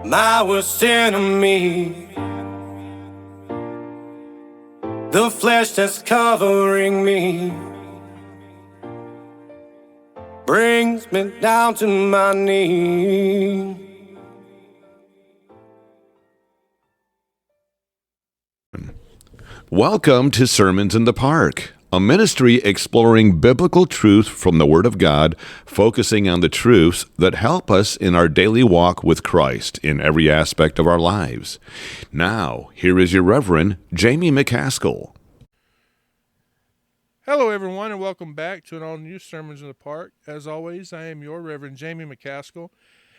my worst enemy. The flesh that's covering me brings me down to my knees. Welcome to Sermons in the Park, a ministry exploring biblical truth from the Word of God, focusing on the truths that help us in our daily walk with Christ in every aspect of our lives. Now, here is your Reverend, Jamie McCaskill. Hello, everyone, and welcome back to an all-new Sermons in the Park. As always, I am your Reverend Jamie McCaskill,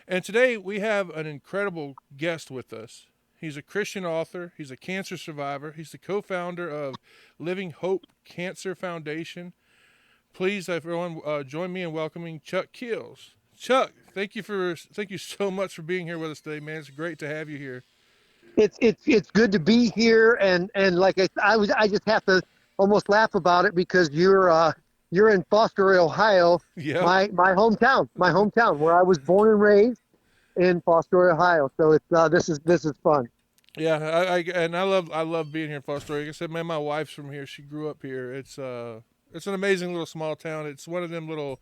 and today we have an incredible guest with us. He's a Christian author, he's a cancer survivor, he's the co-founder of Living Hope Cancer Foundation. Please, everyone, join me in welcoming Chuck Keels. Chuck, thank you so much for being here with us today, man. It's great to have you here. It's good to be here, and like I just have to almost laugh about it because you're in Foster, Ohio, Yeah. my hometown where I was born and raised in Foster, Ohio. So it's this is fun. Yeah, I love being here in Foster. Like I said, man, my wife's from here. She grew up here. It's an amazing little small town. It's one of them little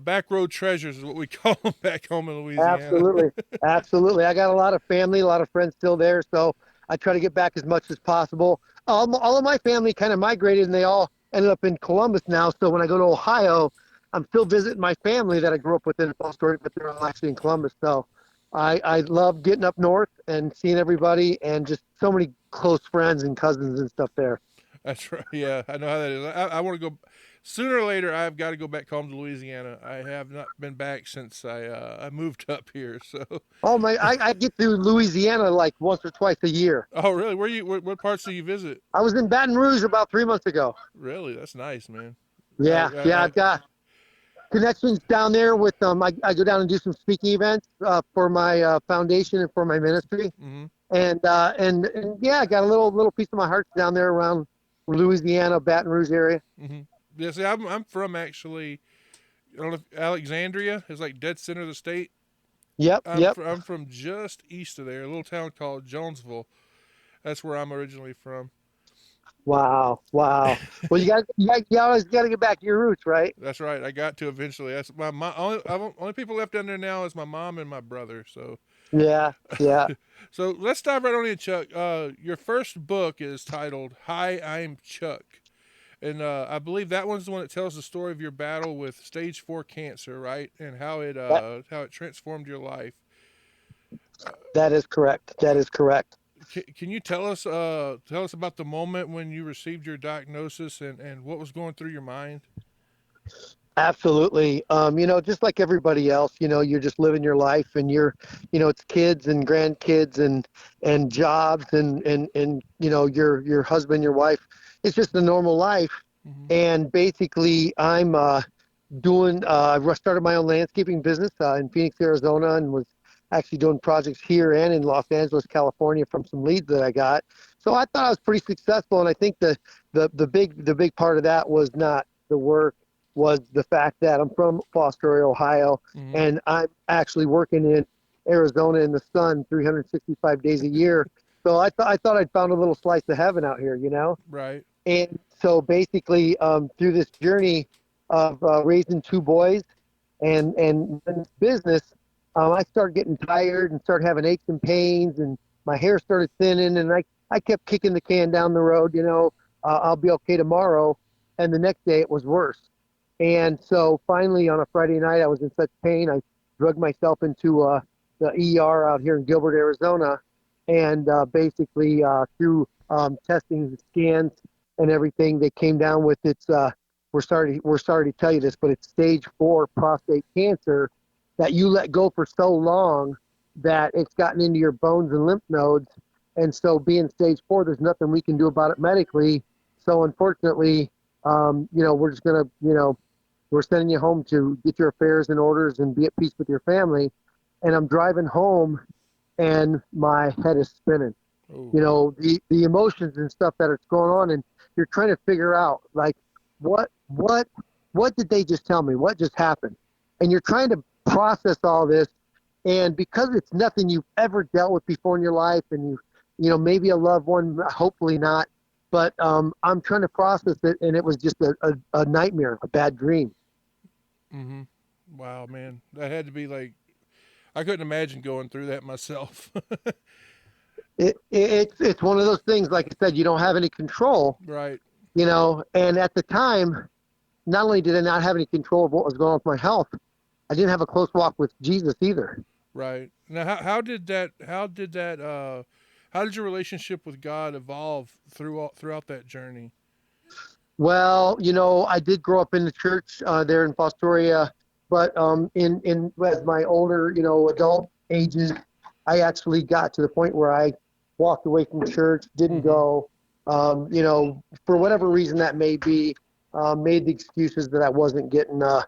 back road treasures is what we call them back home in Louisiana. Absolutely. I got a lot of family, a lot of friends still there, so I try to get back as much as possible. All of my family kind of migrated, and they all ended up in Columbus now. So when I go to Ohio, I'm still visiting my family that I grew up with in Foster, but they're all actually in Columbus. So I love getting up north and seeing everybody, and just so many close friends and cousins and stuff there. That's right. Yeah, I know how that is. I want to go. Sooner or later, I've got to go back home to Louisiana. I have not been back since I moved up here. So. Oh my! I get to Louisiana like once or twice a year. Oh really? What parts do you visit? I was in Baton Rouge about 3 months ago. Really? That's nice, man. Yeah, I've got connections down there with I go down and do some speaking events for my foundation and for my ministry. Mm-hmm. And yeah, I got a little piece of my heart down there around Louisiana, Baton Rouge area. Mm-hmm. Yeah, see, I'm from actually, I don't know if Alexandria is like dead center of the state. Yep. I'm from just east of there, a little town called Jonesville. That's where I'm originally from. Wow. Well, you always got to get back to your roots, right? That's right. I got to eventually. That's my only people left down there now is my mom and my brother. So. Yeah. So let's dive right on in, Chuck. Your first book is titled "Hi, I'm Chuck." And I believe that one's the one that tells the story of your battle with stage 4 cancer, right? And how it transformed your life. That is correct. Can you tell us about the moment when you received your diagnosis and what was going through your mind? Absolutely. Just like everybody else, you're just living your life, and it's kids and grandkids and jobs and your husband, your wife. It's just a normal life. Mm-hmm. And basically I'm I started my own landscaping business in Phoenix, Arizona, and was actually doing projects here and in Los Angeles, California from some leads that I got. So I thought I was pretty successful. And I think the big part of that was not the work, was the fact that I'm from Foster, Ohio, mm-hmm. and I'm actually working in Arizona in the sun 365 days a year. So I thought I'd found a little slice of heaven out here, Right. And so basically, through this journey of raising 2 boys and this business, I started getting tired and started having aches and pains, and my hair started thinning, and I kept kicking the can down the road, I'll be okay tomorrow. And the next day it was worse. And so finally on a Friday night, I was in such pain, I drugged myself into the ER out here in Gilbert, Arizona. And basically through testing, scans, and everything, they came down with we're sorry to tell you this, but it's stage 4 prostate cancer that you let go for so long that it's gotten into your bones and lymph nodes. And so being stage 4, there's nothing we can do about it medically. So unfortunately, we're just going to, we're sending you home to get your affairs in orders and be at peace with your family. And I'm driving home, and my head is spinning. Ooh. The emotions and stuff that are going on, and you're trying to figure out, like, what did they just tell me? What just happened? And you're trying to process all this And because it's nothing you've ever dealt with before in your life, and maybe a loved one, hopefully not, but I'm trying to process it, and it was just a nightmare, a bad dream. Mm-hmm. Wow, man, that had to be like, I couldn't imagine going through that myself. It's one of those things, like I said, you don't have any control, Right. and at the time, not only did I not have any control of what was going on with my health, I didn't have a close walk with Jesus either. Right. Now, how did your relationship with God evolve throughout that journey? Well, I did grow up in the church there in Fostoria, but in as my older, adult ages, I actually got to the point where I walked away from church, didn't Mm-hmm. go, for whatever reason that may be, made the excuses that I wasn't getting, I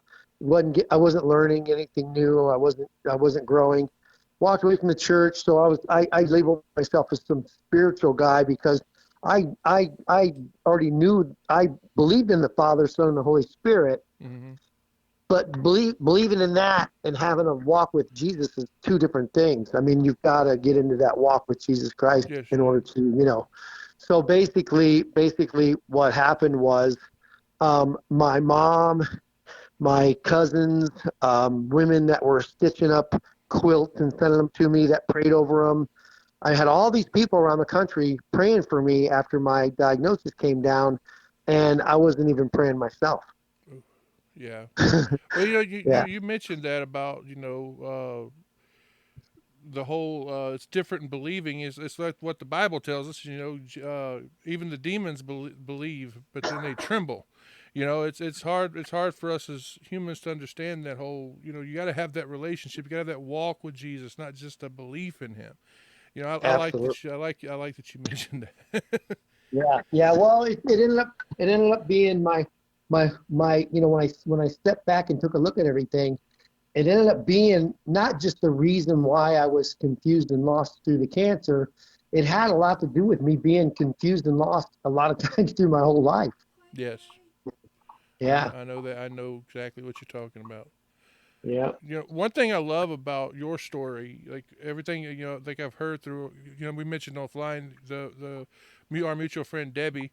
wasn't learning anything new, I wasn't growing. Walked away from the church, so I labeled myself as some spiritual guy because I already knew I believed in the Father, Son, and the Holy Spirit, Mm-hmm. but believing in that and having a walk with Jesus is two different things. I mean, you've got to get into that walk with Jesus Christ Yes, in you order do. to. So basically, what happened was my mom, my cousins, women that were stitching up quilts and sending them to me that prayed over them. I had all these people around the country praying for me after my diagnosis came down, and I wasn't even praying myself. Yeah. Well, Yeah, you mentioned that about the whole it's different in believing is it's like what the Bible tells us. Even the demons believe, but then they tremble. It's hard for us as humans to understand that whole. You got to have that relationship. You got to have that walk with Jesus, not just a belief in Him. I like absolutely. that. I like that you mentioned that. Yeah, yeah. Well, it ended up being my. When I stepped back and took a look at everything, it ended up being not just the reason why I was confused and lost through the cancer. It had a lot to do with me being confused and lost a lot of times through my whole life. Yes, Yeah, I know that. I know exactly what you're talking about. yeah. One thing I love about your story, like everything, like I've heard through, we mentioned offline our mutual friend Debbie,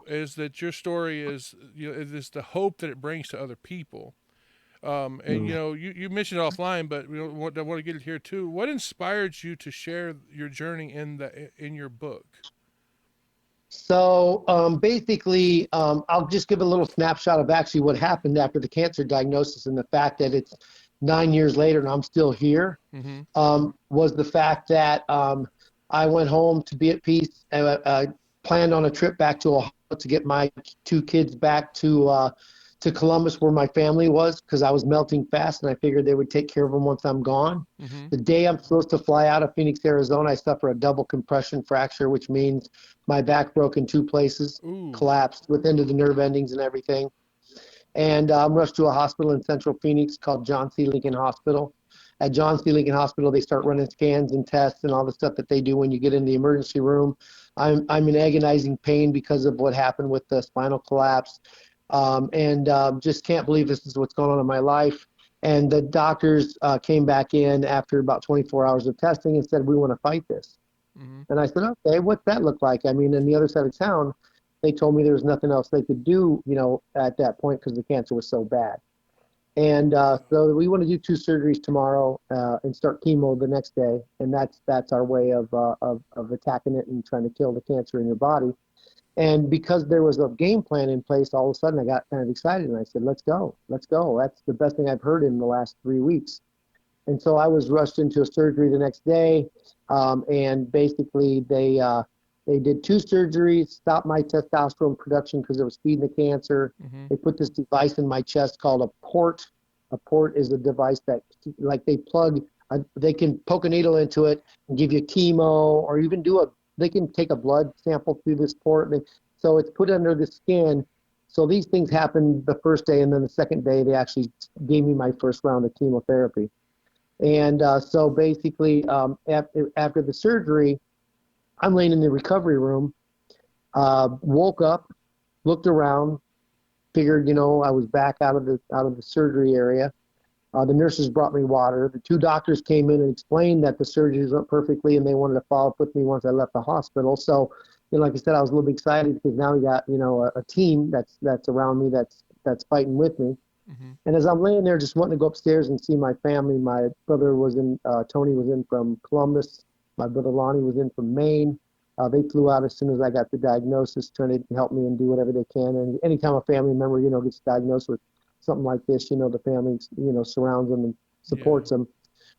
is that your story is, is the hope that it brings to other people. And Mm. you mentioned offline, but I want to get it here too. What inspired you to share your journey in your book? So basically, I'll just give a little snapshot of actually what happened after the cancer diagnosis and the fact that it's 9 years later and I'm still here. Mm-hmm. Was the fact that I went home to be at peace. I planned on a trip back to Ohio to get my two kids back to Columbus where my family was because I was melting fast and I figured they would take care of them once I'm gone. Mm-hmm. The day I'm supposed to fly out of Phoenix, Arizona, I suffer a double compression fracture, which means my back broke in two places, Ooh. collapsed within the nerve endings and everything. And I'm rushed to a hospital in central Phoenix called John C. Lincoln Hospital. At John C. Lincoln Hospital, they start running scans and tests and all the stuff that they do when you get in the emergency room. I'm in agonizing pain because of what happened with the spinal collapse, and just can't believe this is what's going on in my life. And the doctors came back in after about 24 hours of testing and said, "We want to fight this." Mm-hmm. And I said, "Okay, what's that look like?" I mean, on the other side of town, they told me there was nothing else they could do, at that point because the cancer was so bad. And so we want to do two surgeries tomorrow and start chemo the next day, and that's our way of attacking it and trying to kill the cancer in your body. And because there was a game plan in place, all of a sudden I got kind of excited and I said, "Let's go, let's go." That's the best thing I've heard in the last 3 weeks. And so I was rushed into a surgery the next day, and basically they did two surgeries, stopped my testosterone production because it was feeding the cancer. Mm-hmm. They put this device in my chest called a port. A port is a device that, like, they can poke a needle into it and give you chemo, or even they can take a blood sample through this port. So it's put under the skin. So these things happened the first day, and then the second day they actually gave me my first round of chemotherapy. And so basically, after the surgery, I'm laying in the recovery room, woke up, looked around, figured, I was back out of the surgery area. The nurses brought me water. The two doctors came in and explained that the surgeries went perfectly, and they wanted to follow up with me once I left the hospital. So, like I said, I was a little bit excited because now we got, a team that's around me that's fighting with me. Mm-hmm. And as I'm laying there just wanting to go upstairs and see my family, my brother was in, Tony was in from Columbus. My brother Lonnie was in from Maine. They flew out as soon as I got the diagnosis, trying to help me and do whatever they can. And anytime a family member, gets diagnosed with something like this, the family, surrounds them and supports them.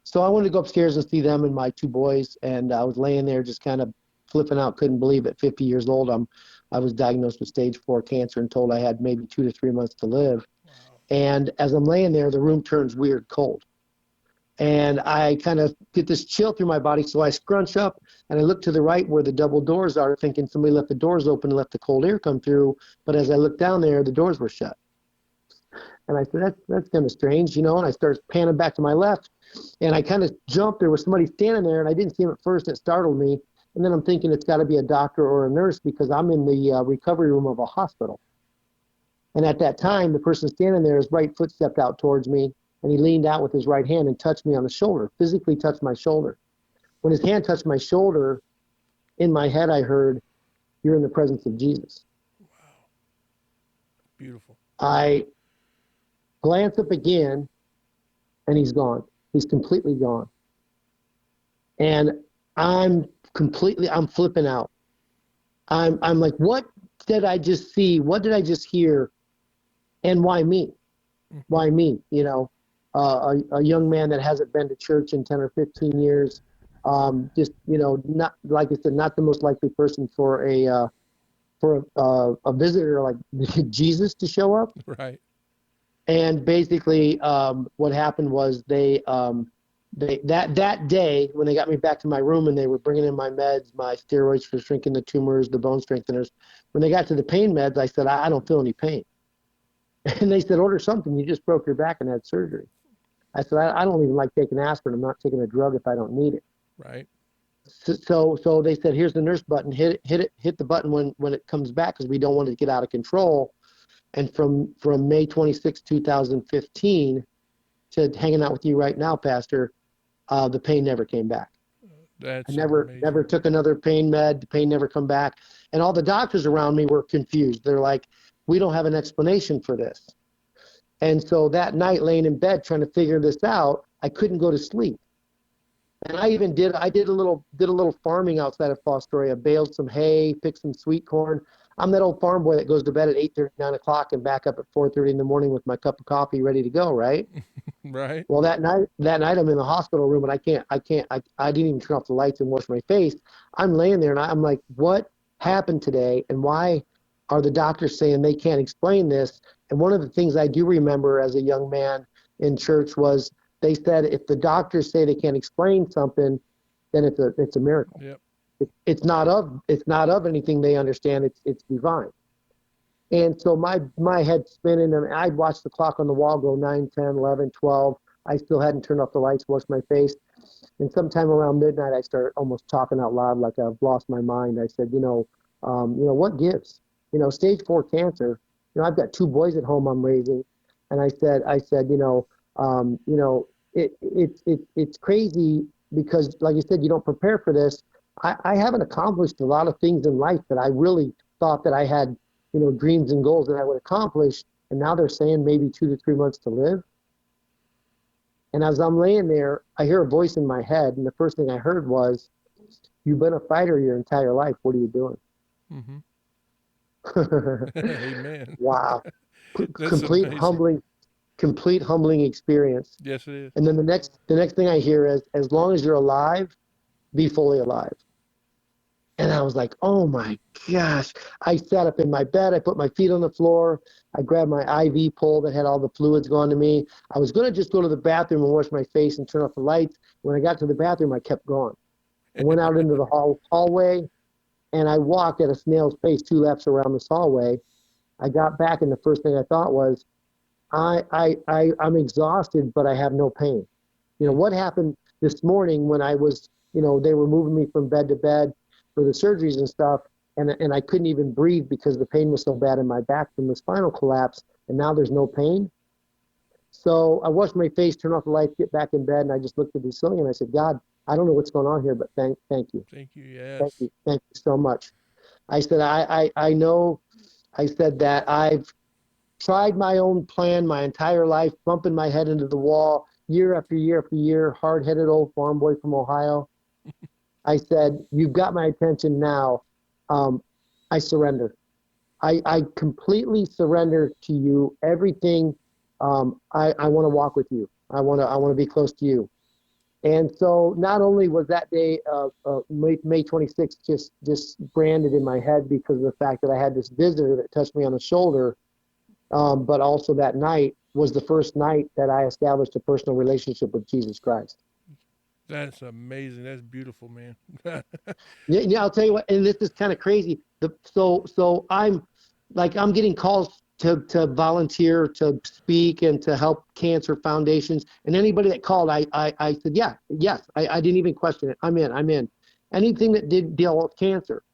So I wanted to go upstairs and see them and my two boys. And I was laying there just kind of flipping out, couldn't believe at 50 years old, I was diagnosed with stage 4 cancer and told I had maybe 2 to 3 months to live. Wow. And as I'm laying there, the room turns weird cold. And I kind of get this chill through my body. So I scrunch up and I look to the right where the double doors are, thinking somebody left the doors open and let the cold air come through. But as I look down there, the doors were shut. And I said, that's kind of strange, and I started panning back to my left. And I kind of jumped. There was somebody standing there, and I didn't see him at first. It startled me. And then I'm thinking it's got to be a doctor or a nurse because I'm in the recovery room of a hospital. And at that time, the person standing there, his right foot stepped out towards me, and he leaned out with his right hand and touched me on the shoulder, physically touched my shoulder. When his hand touched my shoulder, in my head I heard, "You're in the presence of Jesus." Wow. Beautiful. I glance up again, and he's gone. He's completely gone. And I'm flipping out. I'm like, what did I just see? What did I just hear? And why me? Why me? A young man that hasn't been to church in 10 or 15 years. Just, not, like I said, not the most likely person for a visitor like Jesus to show up. Right. And basically, what happened was that day when they got me back to my room and they were bringing in my meds, my steroids for shrinking the tumors, the bone strengtheners. When they got to the pain meds, I said, I don't feel any pain. And they said, order something. You just broke your back and had surgery. I said, I don't even like taking aspirin. I'm not taking a drug if I don't need it. Right. So they said, here's the nurse button. Hit the button when it comes back because we don't want it to get out of control. And from May 26, 2015 to hanging out with you right now, Pastor, the pain never came back. That's I never took another pain med. The pain never come back. And all the doctors around me were confused. They're like, we don't have an explanation for this. And so that night, laying in bed trying to figure this out, I couldn't go to sleep. And I did a little farming outside of Fostoria, baled some hay, picked some sweet corn. I'm that old farm boy that goes to bed at 8:30, 9 o'clock and back up at 4:30 in the morning with my cup of coffee ready to go, right? Right. Well, that night I'm in the hospital room and I didn't even turn off the lights and wash my face. I'm laying there and I'm like, what happened today and why are the doctors saying they can't explain this? And one of the things I do remember as a young man in church was they said if the doctors say they can't explain something, then it's a miracle. Yep. It's not of anything they understand. It's divine. And so my head spinning, and I'd watch the clock on the wall go 9, 10, 11, 12. I still hadn't turned off the lights, washed my face. And sometime around midnight, I started almost talking out loud like I've lost my mind. I said, what gives? Stage 4 cancer. I've got 2 boys at home I'm raising. And I said, it's crazy because, like you said, you don't prepare for this. I haven't accomplished a lot of things in life that I really thought that I had, dreams and goals that I would accomplish. And now they're saying maybe 2 to 3 months to live. And as I'm laying there, I hear a voice in my head. And the first thing I heard was, you've been a fighter your entire life. What are you doing? Mm-hmm. Amen. Wow. That's amazing. Complete humbling experience. Yes, it is. And then the next thing I hear is, as long as you're alive, be fully alive. And I was like, oh my gosh. I sat up in my bed. I put my feet on the floor. I grabbed my IV pole that had all the fluids going to me. I was going to just go to the bathroom and wash my face and turn off the lights. When I got to the bathroom, I kept going. I went out into the hallway, and I walked at a snail's pace 2 laps around this hallway. I got back, and the first thing I thought was, I'm exhausted, but I have no pain. What happened this morning when I was, they were moving me from bed to bed for the surgeries and stuff, and I couldn't even breathe because the pain was so bad in my back from the spinal collapse, and now there's no pain. So I washed my face, turned off the lights, get back in bed, and I just looked at the ceiling and I said, God, I don't know what's going on here, but thank you. Thank you. Thank Yes. you. Thank you so much. I said, I know, I said that I've tried my own plan my entire life, bumping my head into the wall year after year after year, hard-headed old farm boy from Ohio. I said, you've got my attention now. I surrender. I completely surrender to you. Everything. I want to walk with you. I want to be close to you. And so not only was that day, May 26th, just branded in my head because of the fact that I had this visitor that touched me on the shoulder, but also that night was the first night that I established a personal relationship with Jesus Christ. That's amazing. That's beautiful, man. Yeah, I'll tell you what, and this is kind of crazy. So I'm getting calls to volunteer, to speak, and to help cancer foundations. And anybody that called, I said, yes. I didn't even question it. I'm in. Anything that did deal with cancer.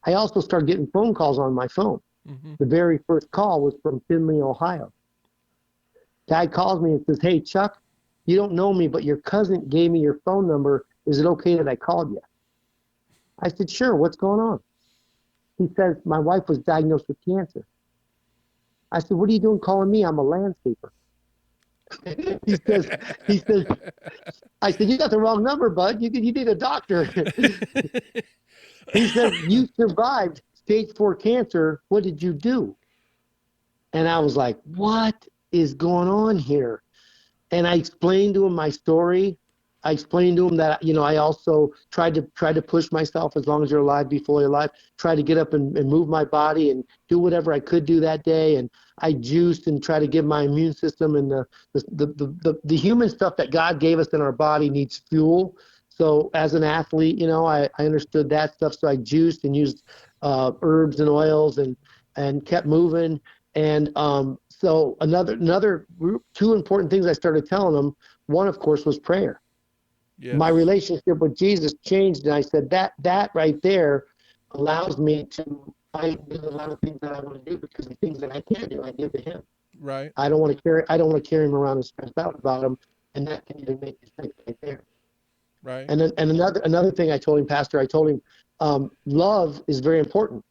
I also started getting phone calls on my phone. Mm-hmm. The very first call was from Findlay, Ohio. Guy calls me and says, hey, Chuck, you don't know me, but your cousin gave me your phone number. Is it okay that I called you? I said, sure. What's going on? He says, my wife was diagnosed with cancer. I said, what are you doing calling me? I'm a landscaper. he says, I said, you got the wrong number, bud. You need a doctor. He said, you survived stage 4 cancer. What did you do? And I was like, what is going on here? And I explained to him my story. I explained to him that, I also tried to push myself. As long as you're alive, be fully alive. Try to get up and move my body and do whatever I could do that day. And I juiced and tried to give my immune system and the human stuff that God gave us in our body needs fuel. So as an athlete, I understood that stuff. So I juiced and used herbs and oils and kept moving. And so another two important things I started telling them. One, of course, was prayer. Yes. My relationship with Jesus changed, and I said that right there allows me to do a lot of things that I want to do, because the things that I can't do, I give to Him. Right. I don't want to carry him around and stress out about him, and that can even make mistakes right there. Right. And another thing I told him, Pastor, I told him, love is very important.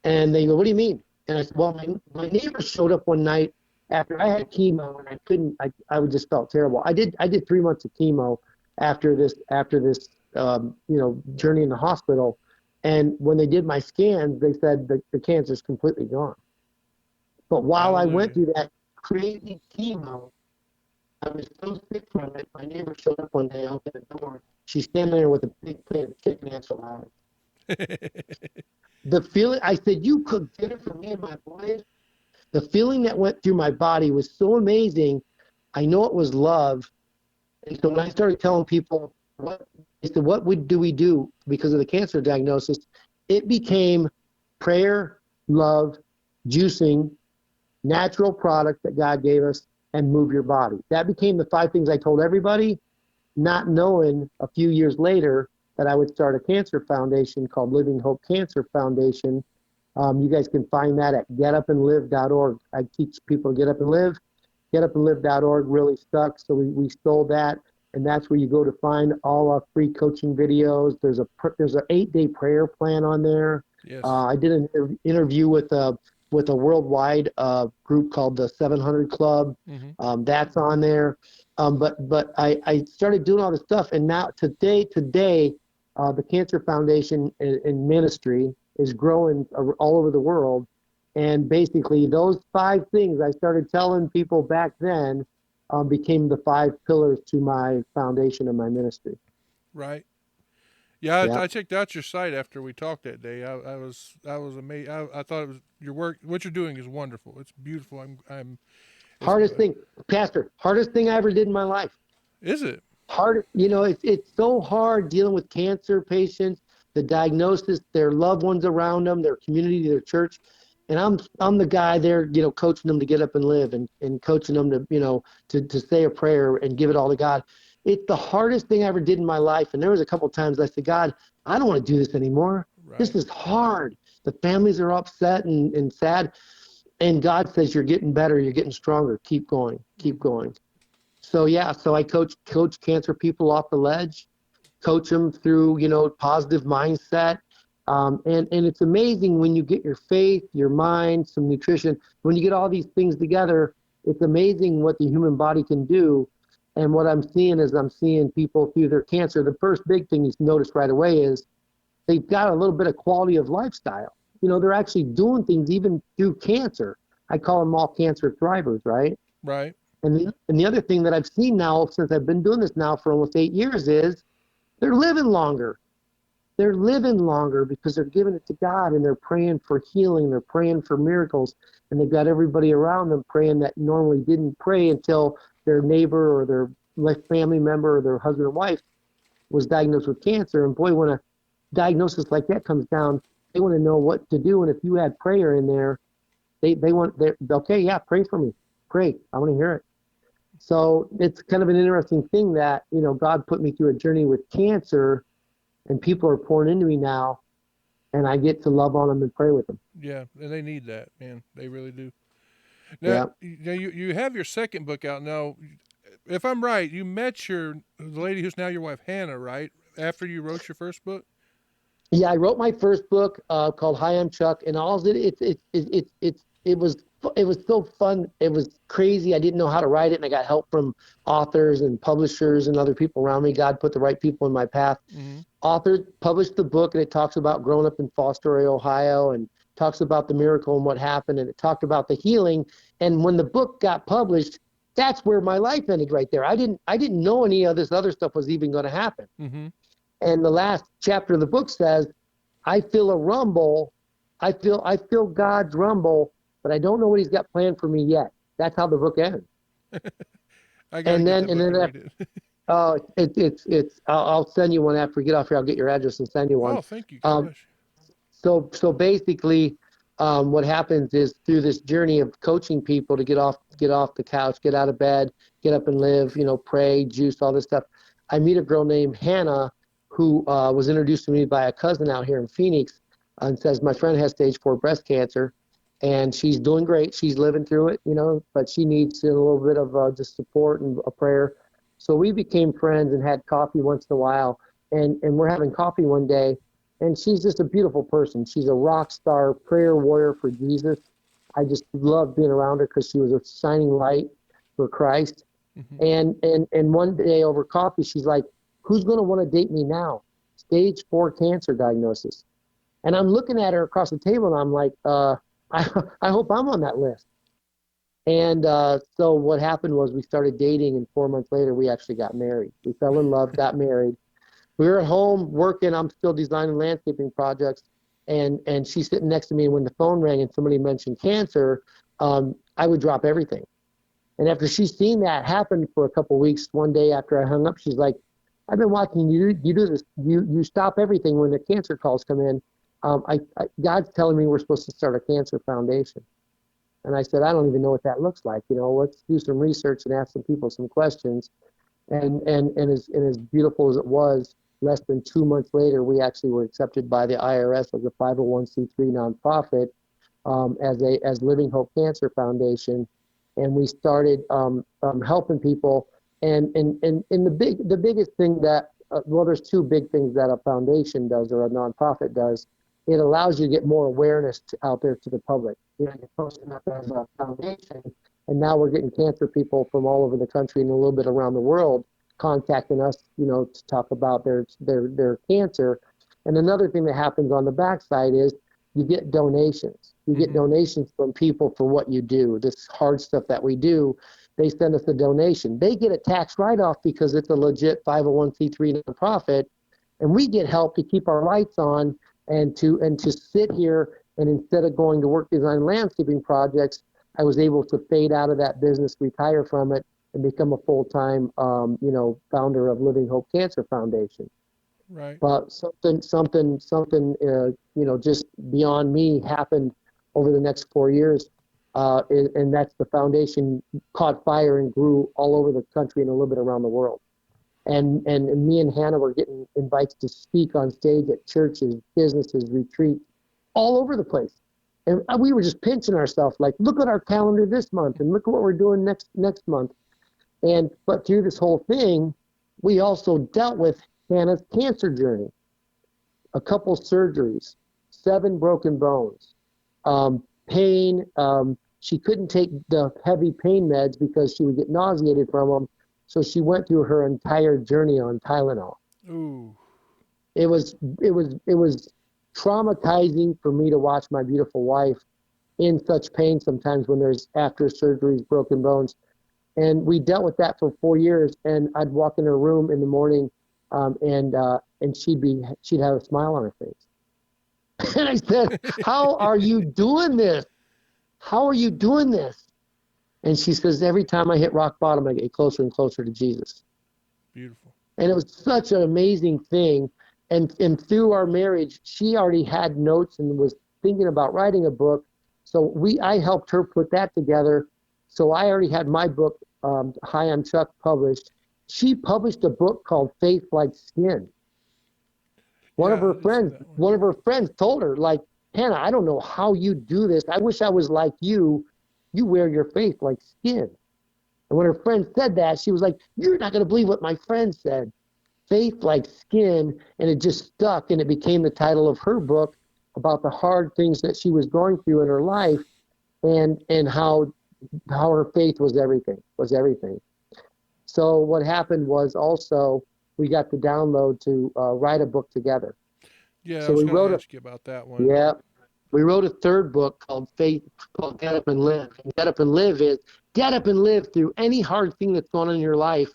And they go, what do you mean? And I said, well, my neighbor showed up one night after I had chemo, and I just felt terrible. I did 3 months of chemo after this journey in the hospital. And when they did my scans, they said the cancer's completely gone. But while I went through that crazy chemo, I was so sick from it. My neighbor showed up one day, I opened the door. She's standing there with a big plate of chicken enchiladas. The feeling, I said, you cooked dinner for me and my boys? The feeling that went through my body was so amazing. I know it was love. And so when I started telling people, what do we do because of the cancer diagnosis, it became prayer, love, juicing, natural products that God gave us, and move your body. That became the 5 things I told everybody, not knowing a few years later that I would start a cancer foundation called Living Hope Cancer Foundation. You guys can find that at getupandlive.org. I teach people to get up and live. Getupandlive.org really stuck, so we stole that, and that's where you go to find all our free coaching videos. There's an 8-day prayer plan on there. Yes. I did an interview with a worldwide group called the 700 Club. Mm-hmm. That's on there. But I started doing all this stuff, and now today, the Cancer Foundation in ministry is growing all over the world. And basically, those 5 things I started telling people back then became the 5 pillars to my foundation and my ministry. Right. Yeah, I checked out your site after we talked that day. I was amazed. I thought it was your work. What you're doing is wonderful. It's beautiful. Hardest thing, Pastor. Hardest thing I ever did in my life. Is it? Hard. It's so hard dealing with cancer patients, the diagnosis, their loved ones around them, their community, their church. And I'm the guy there, coaching them to get up and live, and coaching them to say a prayer and give it all to God. It's the hardest thing I ever did in my life. And there was a couple of times I said, God, I don't want to do this anymore. Right. This is hard. The families are upset and sad. And God says, you're getting better, you're getting stronger. Keep going, keep going. So yeah, so I coach cancer people off the ledge, coach them through, positive mindset. And it's amazing when you get your faith, your mind, some nutrition, when you get all these things together, it's amazing what the human body can do. And what I'm seeing is I'm seeing people through their cancer. The first big thing you notice right away is they've got a little bit of quality of lifestyle. They're actually doing things even through cancer. I call them all cancer thrivers, right? Right. And the other thing that I've seen now, since I've been doing this now for almost 8 years, is they're living longer. They're living longer because they're giving it to God, and they're praying for healing. They're praying for miracles, and they've got everybody around them praying that normally didn't pray until their neighbor or their family member or their husband or wife was diagnosed with cancer. And boy, when a diagnosis like that comes down, they want to know what to do. And if you add prayer in there, they're okay, yeah, pray for me. Pray. I want to hear it. So it's kind of an interesting thing that, God put me through a journey with cancer, and people are pouring into me now, and I get to love on them and pray with them. Yeah, and they need that, man. They really do. Yeah. Now you have your second book out now. If I'm right, you met the lady who's now your wife, Hannah, right? After you wrote your first book. Yeah, I wrote my first book called Hi, I'm Chuck, and all it was so fun. It was crazy. I didn't know how to write it, and I got help from authors and publishers and other people around me. God put the right people in my path. Mm-hmm. Author published the book, and it talks about growing up in Foster, Ohio, and talks about the miracle and what happened, and it talked about the healing. And when the book got published, that's where my life ended right there. I didn't know any of this other stuff was even going to happen. Mm-hmm. And the last chapter of the book says, I feel a rumble. I feel God's rumble, but I don't know what he's got planned for me yet. That's how the book ends. I gotta get that book and read it. I'll send you one after we get off here. I'll get your address and send you one. Oh, thank you. Gosh. So basically, what happens is through this journey of coaching people to get off the couch, get out of bed, get up and live, pray, juice, all this stuff. I meet a girl named Hannah who was introduced to me by a cousin out here in Phoenix, and says, my friend has stage 4 breast cancer, and she's doing great. She's living through it, but she needs a little bit of just support and a prayer. So we became friends and had coffee once in a while, and we're having coffee one day, and she's just a beautiful person. She's a rock star, prayer warrior for Jesus. I just loved being around her because she was a shining light for Christ. Mm-hmm. And one day over coffee, she's like, who's going to want to date me now? Stage 4 cancer diagnosis. And I'm looking at her across the table, and I'm like, I hope I'm on that list. And so what happened was we started dating, and 4 months later, we actually got married. We fell in love, got married. We were at home working. I'm still designing landscaping projects, and she's sitting next to me. And when the phone rang and somebody mentioned cancer, I would drop everything. And after she's seen that happen for a couple of weeks, one day after I hung up, she's like, I've been watching you do this. You stop everything when the cancer calls come in. God's telling me we're supposed to start a cancer foundation. And I said, I don't even know what that looks like. Let's do some research and ask some people some questions. And as beautiful as it was, less than 2 months later, we actually were accepted by the IRS as a 501c3 nonprofit, as Living Hope Cancer Foundation. And we started helping people. And the biggest thing that, there's two big things that a foundation does or a nonprofit does. It allows you to get more awareness out there to the public. You're posting up as a foundation, and now we're getting cancer people from all over the country and a little bit around the world contacting us, to talk about their cancer. And another thing that happens on the backside is you get donations. You get donations from people for what you do, this hard stuff that we do. They send us a donation. They get a tax write-off because it's a legit 501c3 nonprofit, and we get help to keep our lights on and to sit here. And instead of going to work design landscaping projects, I was able to fade out of that business, retire from it, and become a full-time, founder of Living Hope Cancer Foundation. Right. But something, just beyond me happened over the next 4 years. And that's the foundation caught fire and grew all over the country and a little bit around the world. And me and Hannah were getting invites to speak on stage at churches, businesses, retreats, all over the place. And we were just pinching ourselves, like, look at our calendar this month, and look at what we're doing next month. But through this whole thing, we also dealt with Hannah's cancer journey, a couple surgeries, 7 broken bones, pain. She couldn't take the heavy pain meds because she would get nauseated from them. So she went through her entire journey on Tylenol. Ooh. It was traumatizing for me to watch my beautiful wife in such pain sometimes when there's after surgeries, broken bones. And we dealt with that for 4 years. And I'd walk in her room in the morning, and she'd have a smile on her face. And I said, "How are you doing this? How are you doing this?" And she says, "Every time I hit rock bottom, I get closer and closer to Jesus." Beautiful. And it was such an amazing thing. And through our marriage, she already had notes and was thinking about writing a book. So I helped her put that together. So I already had my book, Hi, I'm Chuck, published. She published a book called Faith Like Skin. One of her friends told her, like, "Hannah, I don't know how you do this. I wish I was like you. You wear your faith like skin." And when her friend said that, she was like, "You're not going to believe what my friend said. Faith like skin." And it just stuck, and it became the title of her book about the hard things that she was going through in her life, and how her faith was everything. So what happened was also we got the download to write a book together. Yeah, So I was we going to wrote ask you about that one. Yeah. We wrote a third book called Get Up and Live. And Get Up and Live is get up and live through any hard thing that's going on in your life,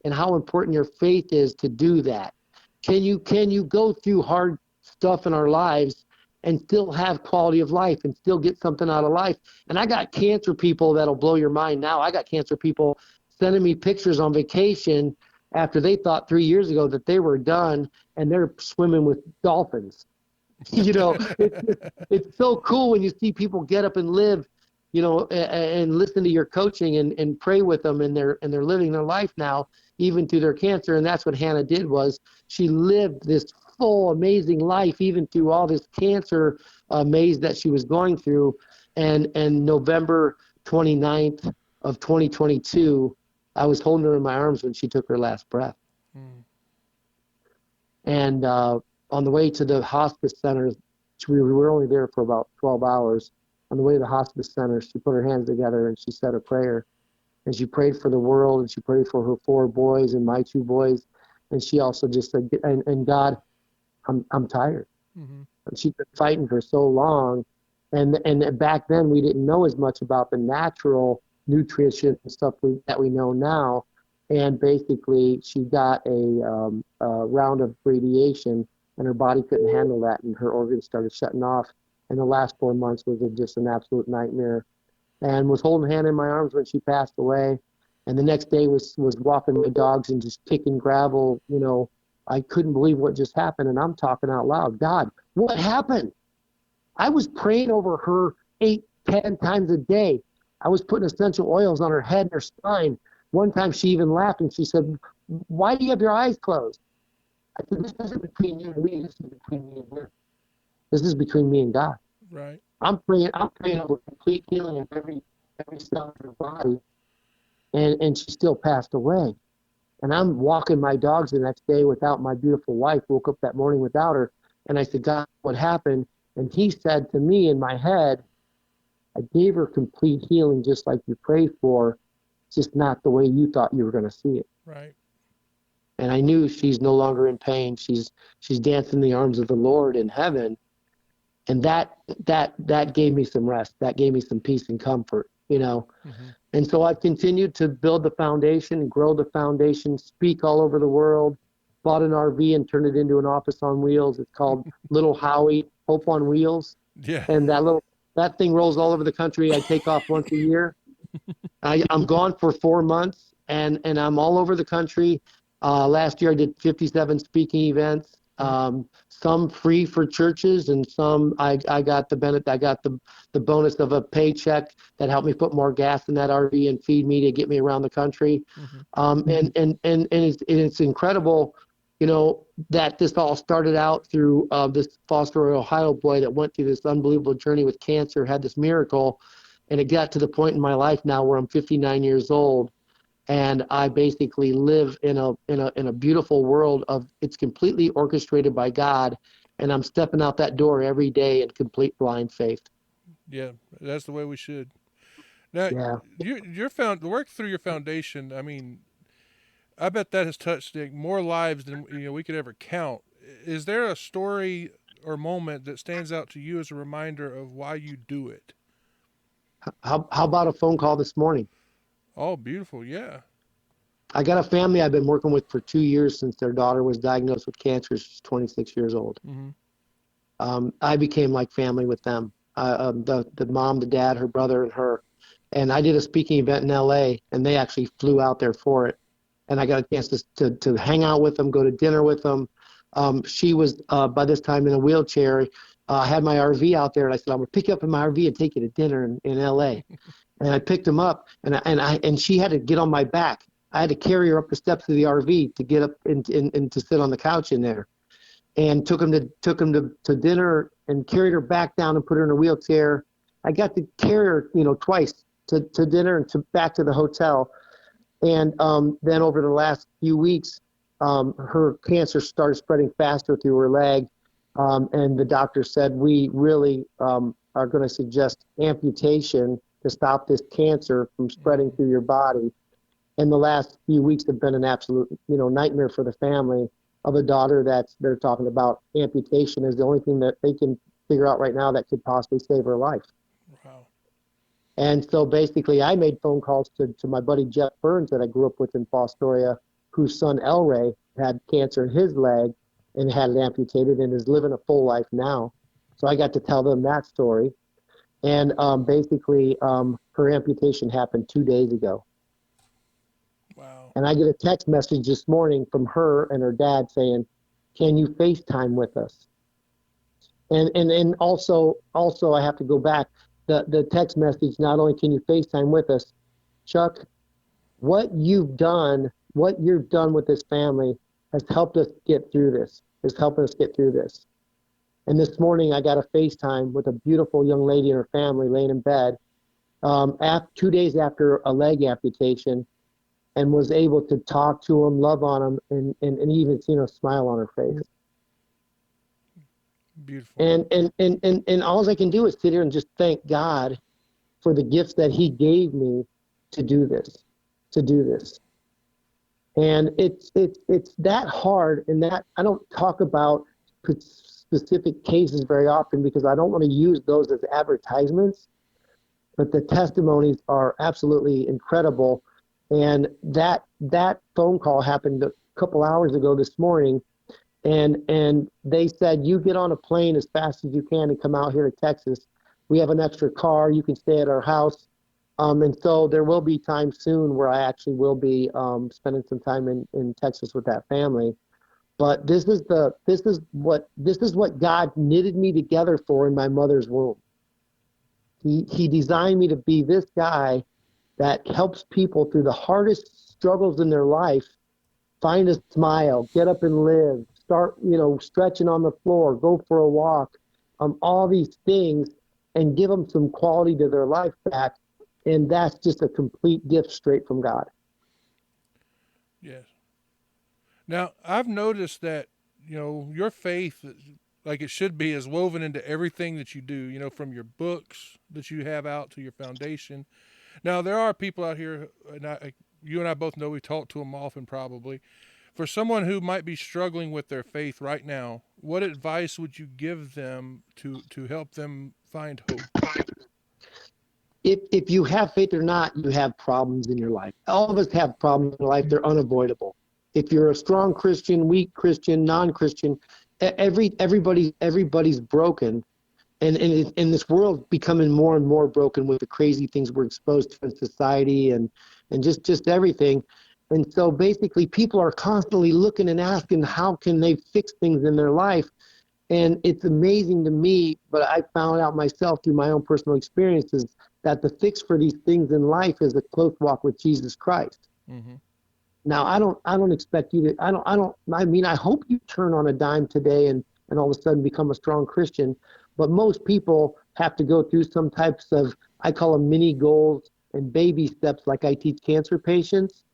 and how important your faith is to do that. Can you go through hard stuff in our lives and still have quality of life and still get something out of life? And I got cancer people that'll blow your mind now. I got cancer people sending me pictures on vacation after they thought 3 years ago that they were done, and they're swimming with dolphins. It's so cool when you see people get up and live, and listen to your coaching and pray with them, and they're living their life now, even through their cancer. And that's what Hannah did, was she lived this full, amazing life, even through all this cancer maze that she was going through. And November 29th of 2022, I was holding her in my arms when she took her last breath. Mm. And on the way to the hospice center, we were only there for about 12 hours. On the way to the hospice center, she put her hands together and she said a prayer. And she prayed for the world, and she prayed for her 4 boys and my 2 boys. And she also just said, and God, I'm tired. Mm-hmm. And she'd been fighting for so long. And back then we didn't know as much about the natural nutrition and stuff that we know now. And basically she got a round of radiation, and her body couldn't handle that, and her organs started shutting off. And the last 4 months was just an absolute nightmare. And was holding Hannah in my arms when she passed away. And the next day was walking my dogs and just kicking gravel. I couldn't believe what just happened. And I'm talking out loud, "God, what happened?" I was praying over her 8-10 times a day. I was putting essential oils on her head and her spine. One time she even laughed and she said, "Why do you have your eyes closed?" I said, "This isn't between you and me. This is between me and her. This is between me and God." Right. I'm praying over complete healing of every cell in her body. And she still passed away. And I'm walking my dogs the next day without my beautiful wife. Woke up that morning without her. And I said, "God, what happened?" And he said to me in my head, "I gave her complete healing just like you prayed for, just not the way you thought you were going to see it." Right. And I knew she's no longer in pain. She's dancing in the arms of the Lord in heaven. And that gave me some rest. That gave me some peace and comfort, Mm-hmm. And so I've continued to build the foundation, grow the foundation, speak all over the world. Bought an RV and turned it into an office on wheels. It's called Little Howie, Hope on Wheels. Yeah. And that thing rolls all over the country. I take off once a year. I'm gone for 4 months, and I'm all over the country. Last year I did 57 speaking events. Some free for churches, and some I got the bonus of a paycheck that helped me put more gas in that RV and feed me to get me around the country. Mm-hmm. And it's incredible that this all started out through this Foster, Ohio boy that went through this unbelievable journey with cancer, had this miracle, and it got to the point in my life now where I'm 59 years old, and I basically live in a beautiful world of it's completely orchestrated by God, and I'm stepping out that door every day in complete blind faith. Yeah, that's the way we should. Now, Yeah. your work through your foundation. I mean, I bet that has touched more lives than we could ever count. Is there a story or moment that stands out to you as a reminder of why you do it? How about a phone call this morning? Oh, beautiful. Yeah. I got a family I've been working with for 2 years since their daughter was diagnosed with cancer. She's 26 years old. Mm-hmm. I became like family with them. The mom, the dad, her brother, and her. And I did a speaking event in L.A., and they actually flew out there for it. And I got a chance to hang out with them, go to dinner with them. She was, by this time, in a wheelchair. I had my RV out there, and I said, I'm going to pick you up in my RV and take you to dinner in L.A. And I picked him up, and she had to get on my back. I had to carry her up the steps of the RV to get up and to sit on the couch in there. And took him to dinner and carried her back down and put her in a wheelchair. I got to carry her, twice to dinner and back to the hotel. And then over the last few weeks, her cancer started spreading faster through her leg. And the doctor said, we really are going to suggest amputation to stop this cancer from spreading through your body. And the last few weeks have been an absolute, nightmare for the family of a daughter they're talking about. Amputation is the only thing that they can figure out right now that could possibly save her life. Wow. And so basically I made phone calls to my buddy Jeff Burns that I grew up with in Fostoria, whose son El Ray had cancer in his leg and had it amputated and is living a full life now. So I got to tell them that story. And basically her amputation happened 2 days ago. Wow. And I get a text message this morning from her and her dad saying, can you FaceTime with us? And also I have to go back. The text message, not only can you FaceTime with us, Chuck, what you've done with this family has helped us get through this, And this morning I got a FaceTime with a beautiful young lady and her family laying in bed 2 days after a leg amputation, and was able to talk to them, love on them, and even seen a smile on her face. Beautiful. And all I can do is sit here and just thank God for the gifts that He gave me to do this. And it's that hard, and that I don't talk about specific cases very often because I don't want to use those as advertisements, but the testimonies are absolutely incredible. And that phone call happened a couple hours ago this morning, and they said, you get on a plane as fast as you can and come out here to Texas. We have an extra car. You can stay at our house. And so there will be time soon where I actually will be spending some time in Texas with that family. But this is what God knitted me together for in my mother's womb. He designed me to be this guy that helps people through the hardest struggles in their life find a smile, get up and live, start, stretching on the floor, go for a walk, all these things, and give them some quality to their life back. And that's just a complete gift straight from God. Yes. Now, I've noticed that, your faith, like it should be, is woven into everything that you do, from your books that you have out to your foundation. Now, there are people out here, and you and I both know we talk to them often probably. For someone who might be struggling with their faith right now, what advice would you give them to help them find hope? If you have faith or not, you have problems in your life. All of us have problems in life. They're unavoidable. If you're a strong Christian, weak Christian, non-Christian, everybody's broken. And this world's becoming more and more broken with the crazy things we're exposed to in society and just everything. And so basically people are constantly looking and asking how can they fix things in their life. And it's amazing to me, but I found out myself through my own personal experiences that the fix for these things in life is a close walk with Jesus Christ. Mm-hmm. Now, I don't expect you to, I mean, I hope you turn on a dime today and all of a sudden become a strong Christian. But most people have to go through some types of, I call them mini goals and baby steps, like I teach cancer patients.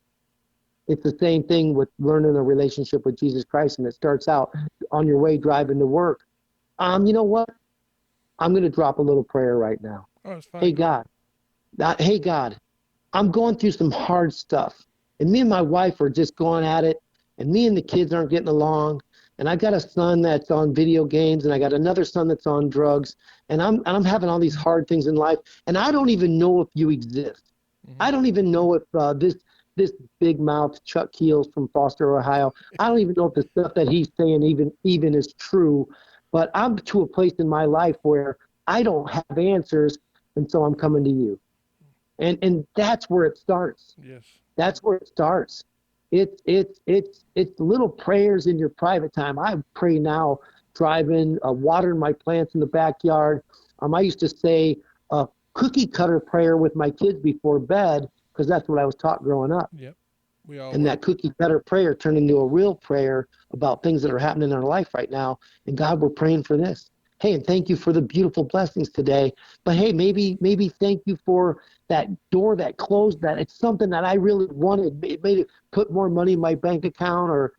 It's the same thing with learning a relationship with Jesus Christ. And it starts out on your way driving to work. You know what? I'm going to drop a little prayer right now. Oh, it's fine. Hey, God. Hey, God, I'm going through some hard stuff. And me and my wife are just going at it. And me and the kids aren't getting along. And I got a son that's on video games, and I got another son that's on drugs. And I'm having all these hard things in life. And I don't even know if you exist. I don't even know if this big mouth Chuck Keels from Foster, Ohio, I don't even know if the stuff that he's saying even is true. But I'm to a place in my life where I don't have answers, and so I'm coming to you. And that's where it starts. Yes. That's where it starts. It's little prayers in your private time. I pray now, driving, watering my plants in the backyard. I used to say a cookie cutter prayer with my kids before bed, because that's what I was taught growing up. Yep. We all And were. that cookie cutter prayer turned into a real prayer about things that are happening in our life right now. And God, we're praying for this. Hey, and thank you for the beautiful blessings today. But hey, maybe thank you for that door that closed, that it's something that I really wanted. It made it put more money in my bank account, or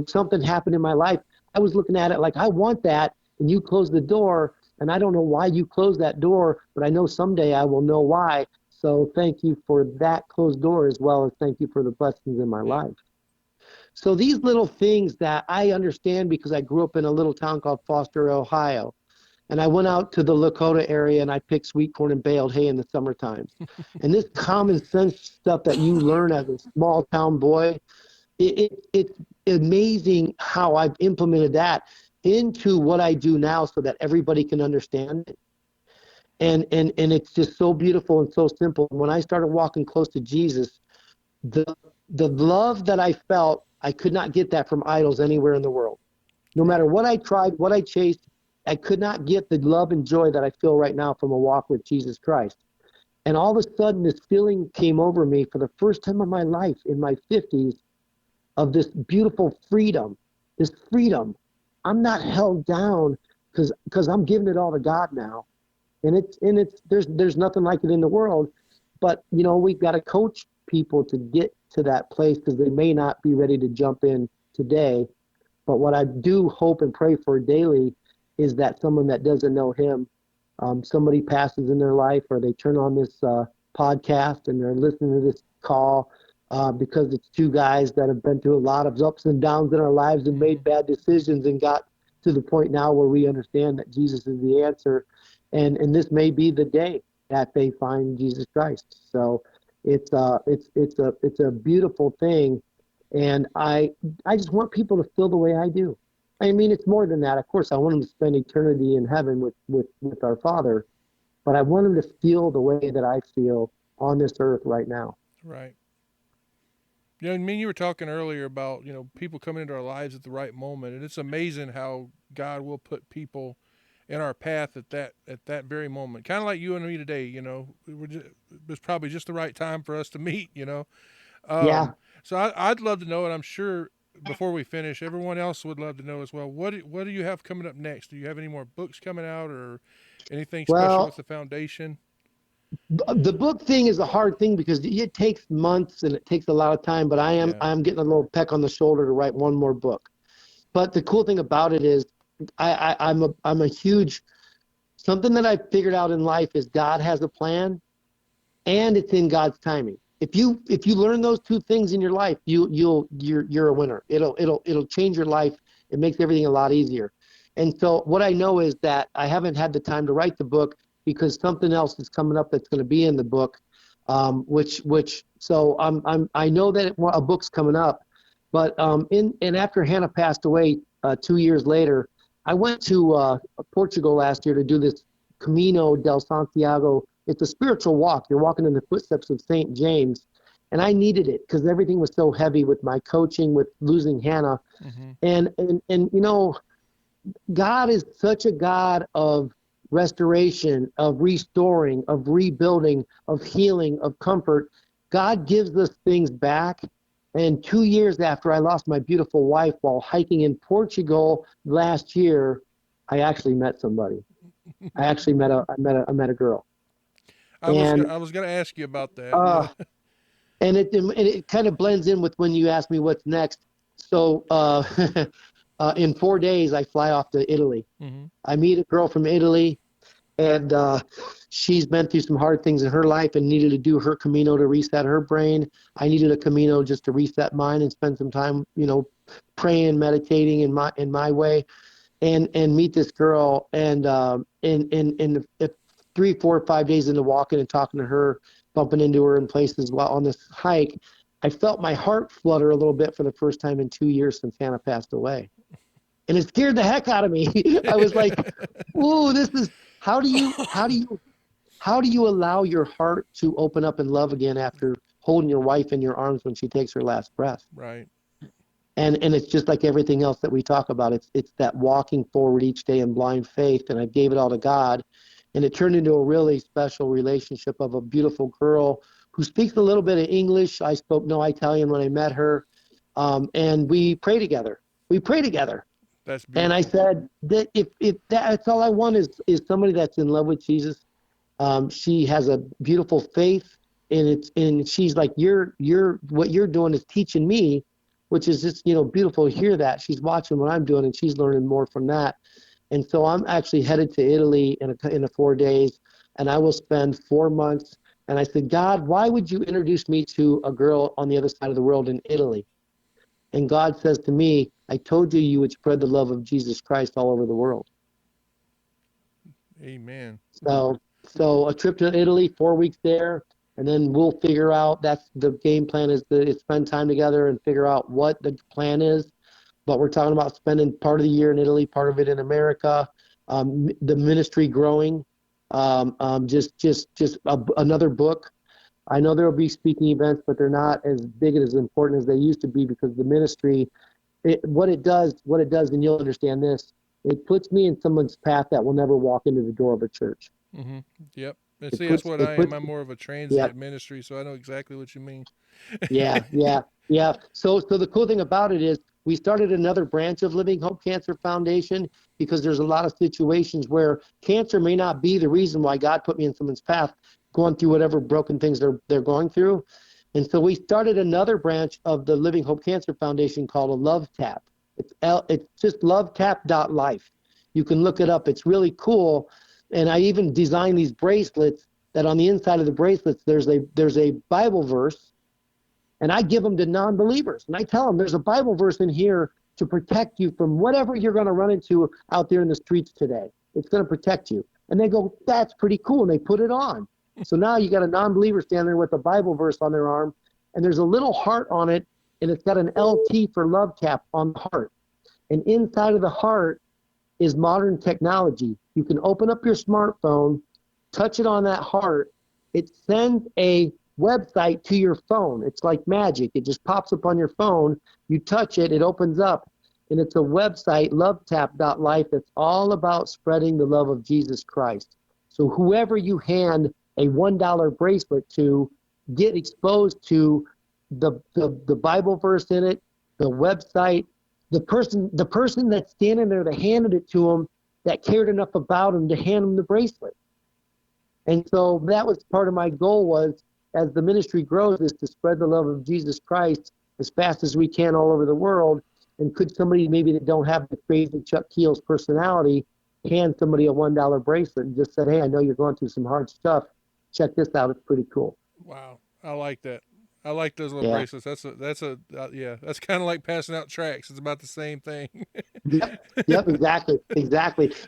something happened in my life. I was looking at it like, I want that, and you closed the door, and I don't know why you closed that door, but I know someday I will know why. So thank you for that closed door, as well as thank you for the blessings in my life. So these little things that I understand, because I grew up in a little town called Foster, Ohio. And I went out to the Lakota area and I picked sweet corn and baled hay in the summer times. And this common sense stuff that you learn as a small town boy, it's amazing how I've implemented that into what I do now so that everybody can understand it. And it's just so beautiful and so simple. When I started walking close to Jesus, the love that I felt, I could not get that from idols anywhere in the world. No matter what I tried, what I chased, I could not get the love and joy that I feel right now from a walk with Jesus Christ. And all of a sudden, this feeling came over me for the first time in my life, in my 50s, of this beautiful freedom. This freedom. I'm not held down because I'm giving it all to God now. And there's nothing like it in the world. But, we've got to coach people to get to that place, because they may not be ready to jump in today. But what I do hope and pray for daily is that someone that doesn't know him, somebody passes in their life, or they turn on this podcast and they're listening to this call, because it's two guys that have been through a lot of ups and downs in our lives and made bad decisions and got to the point now where we understand that Jesus is the answer. And this may be the day that they find Jesus Christ. So it's a beautiful thing. And I just want people to feel the way I do. I mean, it's more than that. Of course, I want them to spend eternity in heaven with our Father, but I want them to feel the way that I feel on this earth right now. Right. I mean, you were talking earlier about, people coming into our lives at the right moment, and it's amazing how God will put people in our path at that very moment. Kind of like you and me today, it was probably just the right time for us to meet, Yeah. So I'd love to know, and I'm sure before we finish, everyone else would love to know as well. What do you have coming up next? Do you have any more books coming out, or anything special with the foundation? The book thing is a hard thing because it takes months and it takes a lot of time, but I'm getting a little peck on the shoulder to write one more book. But the cool thing about it is I'm a huge, something that I figured out in life is God has a plan, and it's in God's timing. If you learn those two things in your life, you're a winner. It'll change your life. It makes everything a lot easier. And so what I know is that I haven't had the time to write the book because something else is coming up that's going to be in the book, so I know that a book's coming up, but and after Hannah passed away 2 years later, I went to Portugal last year to do this Camino del Santiago. It's a spiritual walk. You're walking in the footsteps of St. James. And I needed it because everything was so heavy with my coaching, with losing Hannah. Mm-hmm. And God is such a God of restoration, of restoring, of rebuilding, of healing, of comfort. God gives us things back, And 2 years after I lost my beautiful wife while hiking in Portugal last year, I actually met somebody. I met a girl. And I was gonna ask you about that. uh, Yeah. and it kind of blends in with when you ask me what's next. So in 4 days, I fly off to Italy. Hmm. I meet a girl from Italy, and she's been through some hard things in her life and needed to do her Camino to reset her brain. I needed a Camino just to reset mine and spend some time, praying, meditating in my way, and meet this girl. And in 3, 4, 5 days into walking and talking to her, bumping into her in places while on this hike, I felt my heart flutter a little bit for the first time in 2 years since Hannah passed away, and it scared the heck out of me. I was like, "Ooh, this is how do you allow your heart to open up and love again after holding your wife in your arms when she takes her last breath?" Right. And it's just like everything else that we talk about. It's that walking forward each day in blind faith. And I gave it all to God, and it turned into a really special relationship of a beautiful girl who speaks a little bit of English. I spoke no Italian when I met her, and we pray together. We pray together. That's And I beautiful. said that if that's all I want is somebody that's in love with Jesus. She has a beautiful faith, and she's like, you're what you're doing is teaching me, which is just beautiful to hear that she's watching what I'm doing and she's learning more from that. And so I'm actually headed to Italy in a 4 days, and I will spend 4 months. And I said, God, why would you introduce me to a girl on the other side of the world in Italy? And God says to me, I told you you would spread the love of Jesus Christ all over the world. Amen. So a trip to Italy, 4 weeks there, and then we'll figure out. That's the game plan, is to spend time together and figure out what the plan is. But we're talking about spending part of the year in Italy, part of it in America. The ministry growing. Another book. I know there will be speaking events, but they're not as big and as important as they used to be, because the ministry, what it does, and you'll understand this, it puts me in someone's path that will never walk into the door of a church. Hmm. Yep. And It see, that's puts, what it I am. puts, I'm more of a yeah, transient ministry, so I know exactly what you mean. yeah, yeah, yeah. So the cool thing about it is we started another branch of Living Hope Cancer Foundation, because there's a lot of situations where cancer may not be the reason why God put me in someone's path, going through whatever broken things they're going through. And so we started another branch of the Living Hope Cancer Foundation called a Love Tap. It's just lovetap.life. You can look it up. It's really cool. And I even designed these bracelets that on the inside of the bracelets there's a Bible verse, and I give them to non-believers. And I tell them there's a Bible verse in here to protect you from whatever you're going to run into out there in the streets today. It's going to protect you. And they go, that's pretty cool. And they put it on. So now you got a non-believer standing there with a Bible verse on their arm, and there's a little heart on it, and it's got an LT for love tap on the heart. And inside of the heart is modern technology. You can open up your smartphone, touch it on that heart. It sends a website to your phone. It's like magic. It just pops up on your phone. You touch it, it opens up, and it's a website, lovetap.life. It's all about spreading the love of Jesus Christ. So whoever you hand a $1 bracelet to, get exposed to the Bible verse in it, the website, the person that's standing there that handed it to him, that cared enough about him to hand him the bracelet. And so that was part of my goal, was as the ministry grows, is to spread the love of Jesus Christ as fast as we can all over the world. And could somebody maybe that don't have the crazy Chuck Keels personality hand somebody a $1 bracelet and just said, hey, I know you're going through some hard stuff. Check this out. It's pretty cool. Wow. I like that. I like those little Yeah. bracelets. Yeah, that's kind of like passing out tracts. It's about the same thing. Yep, exactly.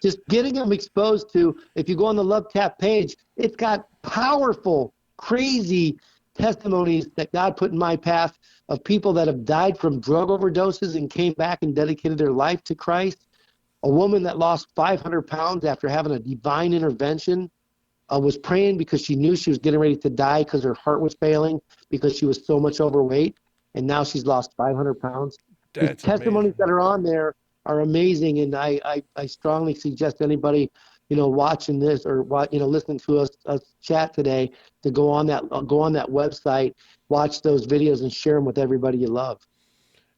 Just getting them exposed to, if you go on the Love Tap page, it's got powerful, crazy testimonies that God put in my path of people that have died from drug overdoses and came back and dedicated their life to Christ. A woman that lost 500 pounds after having a divine intervention, was praying because she knew she was getting ready to die because her heart was failing because she was so much overweight, and now she's lost 500 pounds. The That's testimonies amazing. that are on there are amazing, and I strongly suggest anybody, watching this or listening to us chat today, to go on that website, watch those videos, and share them with everybody you love.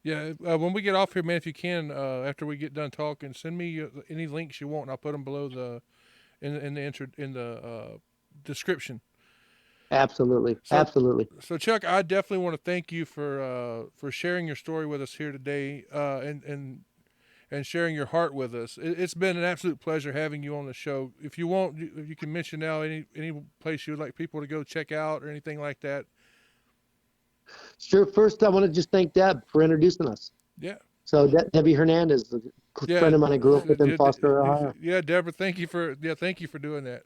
Yeah, when we get off here, man, if you can, after we get done talking, send me any links you want, and I'll put them below in the description. Absolutely, So, absolutely. So Chuck, I definitely want to thank you for sharing your story with us here today, and sharing your heart with us. It's been an absolute pleasure having you on the show. If you want, you can mention now any place you would like people to go check out or anything like that. Sure. First, I want to just thank Deb for introducing us. Yeah. So Debbie Hernandez, a friend of mine I grew up with in Foster, Ohio. Yeah, Deborah, thank you for doing that.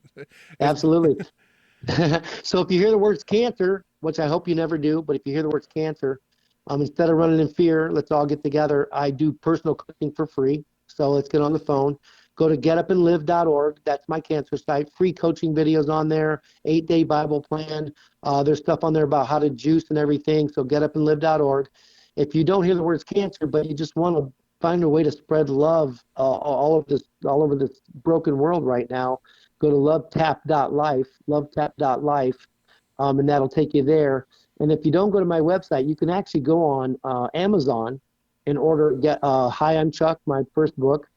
Absolutely. So if you hear the words cancer, which I hope you never do, but if you hear the words cancer, instead of running in fear, let's all get together. I do personal coaching for free. So let's get on the phone. Go to getupandlive.org. That's my cancer site. Free coaching videos on there, 8-day Bible plan. There's stuff on there about how to juice and everything. So getupandlive.org. If you don't hear the words cancer, but you just want to find a way to spread love all over this broken world right now, go to lovetap.life, and that'll take you there. And if you don't go to my website, you can actually go on Amazon and get Hi, I'm Chuck, my first book,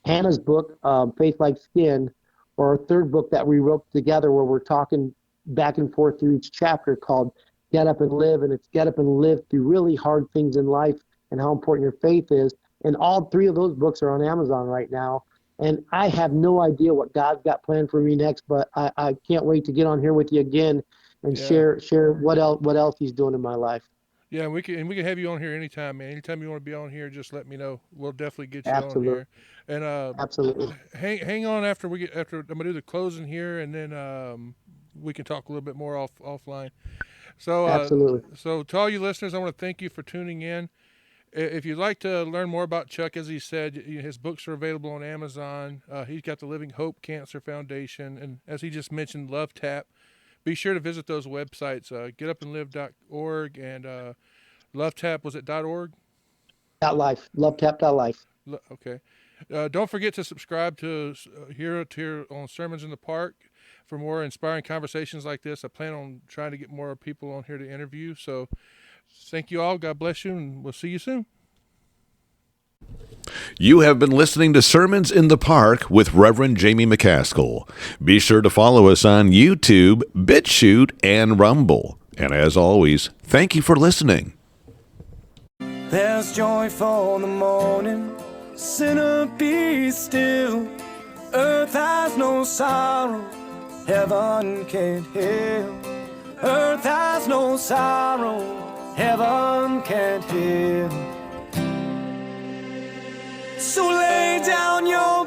Hannah's book, Faith Like Skin, or a third book that we wrote together where we're talking back and forth through each chapter called Get Up and Live, and it's get up and live through really hard things in life and how important your faith is. And all three of those books are on Amazon right now. And I have no idea what God's got planned for me next, but I can't wait to get on here with you again and share what else He's doing in my life. Yeah, we can have you on here anytime, man. Anytime you want to be on here, just let me know. We'll definitely get you Absolutely. on here. And Absolutely. hang on after I'm gonna do the closing here, and then we can talk a little bit more offline. So Absolutely. So to all you listeners, I want to thank you for tuning in. If you'd like to learn more about Chuck, as he said, his books are available on Amazon. He's got the Living Hope Cancer Foundation, and as he just mentioned, Love Tap. Be sure to visit those websites, getupandlive.org and LoveTap, was it .org? .life, lovetap.life. Okay. Don't forget to subscribe to here on Sermons in the Park for more inspiring conversations like this. I plan on trying to get more people on here to interview. So thank you all. God bless you, and we'll see you soon. You have been listening to Sermons in the Park with Reverend Jamie McCaskill. Be sure to follow us on YouTube, BitChute, and Rumble. And as always, thank you for listening. There's joy for the morning, sinner be still. Earth has no sorrow, heaven can't heal. Earth has no sorrow, heaven can't heal. So lay down your